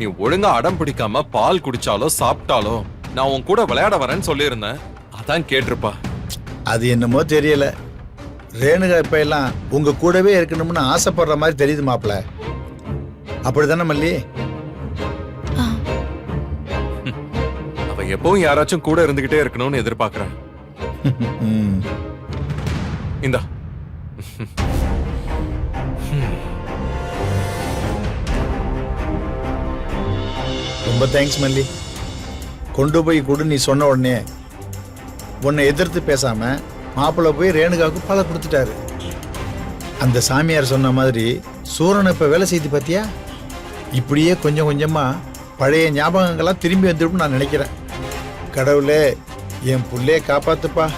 நீ ஒழுங்கா அடம் பிடிக்காம பால் குடிச்சாலோ சாப்பிட்டாலோ நான் உன் கூட விளையாட வரேன்னு சொல்லியிருந்தேன். அதான் கேட்டிருப்பா. அது என்னமோ தெரியல, ரேணுகா இப்ப எல்லாம் உங்க கூடவே இருக்கணும்னு ஆசைப்படுற மாதிரி தெரியுது மாப்பிள்ள. அப்படித்தானே மல்லி? அவ எப்பவும் யாராச்சும் கூட இருந்துகிட்டே இருக்கணும்னு எதிர்பார்க்கறேன். இந்தா. ரொம்ப தேங்க்ஸ் மல்லி. கொண்டு போய் கொடு நீ சொன்ன உடனே உன்னை எதிர்த்து பேசாம மாப்பிள்ளை போய் ரேணுகாவுக்கு பாலை கொடுத்துட்டாரு. அந்த சாமியார் சொன்ன மாதிரி சூரனை இப்ப வேலை செய்து பாத்தியா? இப்படியே கொஞ்சம் கொஞ்சமா பழைய ஞாபகங்கள்லாம் திரும்பி வந்துடும் நான் நினைக்கிறேன். கடவுளே என் புள்ளைய காப்பாத்துப்பா.